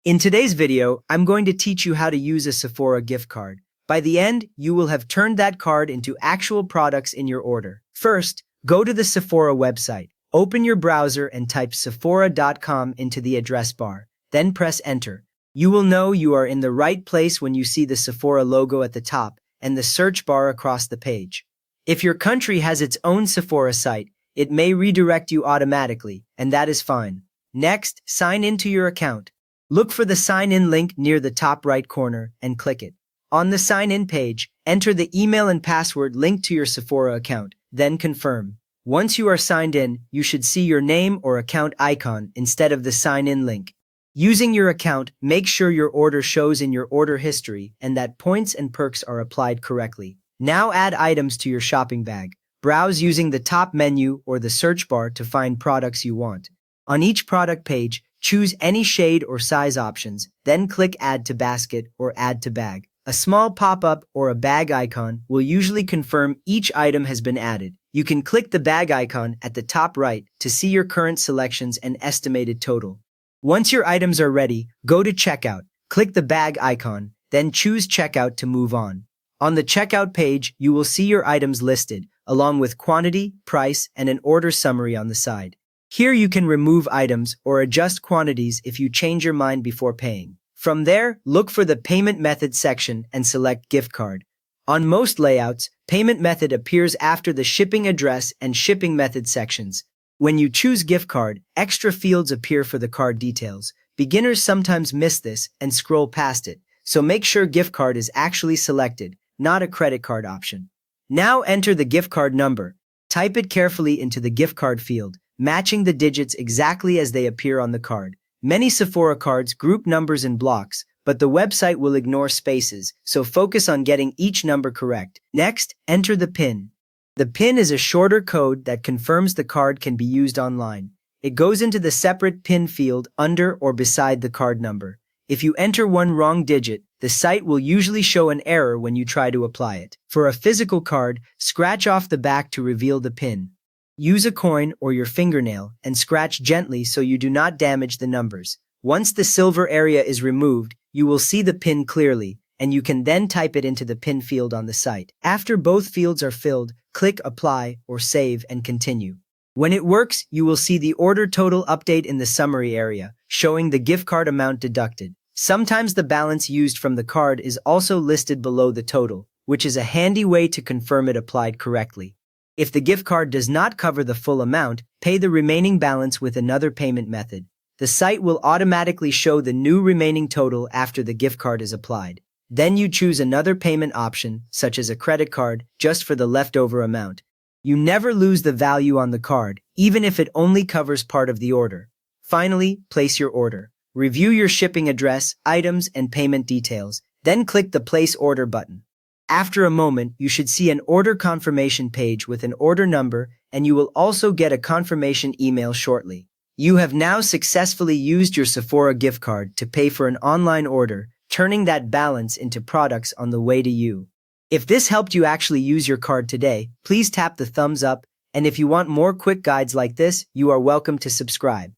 In today's video, I'm going to teach you how to use a Sephora gift card. By the end, you will have turned that card into actual products in your order. First, go to the Sephora website. Open your browser and type sephora.com into the address bar. Then press enter. You will know you are in the right place when you see the Sephora logo at the top and the search bar across the page. If your country has its own Sephora site, it may redirect you automatically, and that is fine. Next, sign into your account. Look for the sign-in link near the top right corner and click it. On the sign-in page, enter the email and password linked to your Sephora account, then confirm. Once you are signed in, you should see your name or account icon instead of the sign-in link. Using your account, make sure your order shows in your order history and that points and perks are applied correctly. Now add items to your shopping bag. Browse using the top menu or the search bar to find products you want. On each product page, choose any shade or size options, then click Add to Basket or Add to Bag. A small pop-up or a bag icon will usually confirm each item has been added. You can click the bag icon at the top right to see your current selections and estimated total. Once your items are ready, go to Checkout. Click the bag icon, then choose Checkout to move on. On the checkout page, you will see your items listed, along with quantity, price, and an order summary on the side. Here you can remove items or adjust quantities if you change your mind before paying. From there, look for the Payment Method section and select Gift Card. On most layouts, Payment Method appears after the Shipping Address and Shipping Method sections. When you choose Gift Card, extra fields appear for the card details. Beginners sometimes miss this and scroll past it, so make sure Gift Card is actually selected, not a credit card option. Now enter the gift card number. Type it carefully into the gift card field, matching the digits exactly as they appear on the card. Many Sephora cards group numbers in blocks, but the website will ignore spaces, so focus on getting each number correct. Next, enter the PIN. The PIN is a shorter code that confirms the card can be used online. It goes into the separate PIN field under or beside the card number. If you enter one wrong digit, the site will usually show an error when you try to apply it. For a physical card, scratch off the back to reveal the PIN. Use a coin or your fingernail and scratch gently so you do not damage the numbers. Once the silver area is removed, you will see the PIN clearly, and you can then type it into the PIN field on the site. After both fields are filled, click Apply or Save and continue. When it works, you will see the order total update in the summary area, showing the gift card amount deducted. Sometimes the balance used from the card is also listed below the total, which is a handy way to confirm it applied correctly. If the gift card does not cover the full amount, pay the remaining balance with another payment method. The site will automatically show the new remaining total after the gift card is applied. Then you choose another payment option, such as a credit card, just for the leftover amount. You never lose the value on the card, even if it only covers part of the order. Finally, place your order. Review your shipping address, items, and payment details. Then click the Place Order button. After a moment, you should see an order confirmation page with an order number, and you will also get a confirmation email shortly. You have now successfully used your Sephora gift card to pay for an online order, turning that balance into products on the way to you. If this helped you actually use your card today, please tap the thumbs up, and if you want more quick guides like this, you are welcome to subscribe.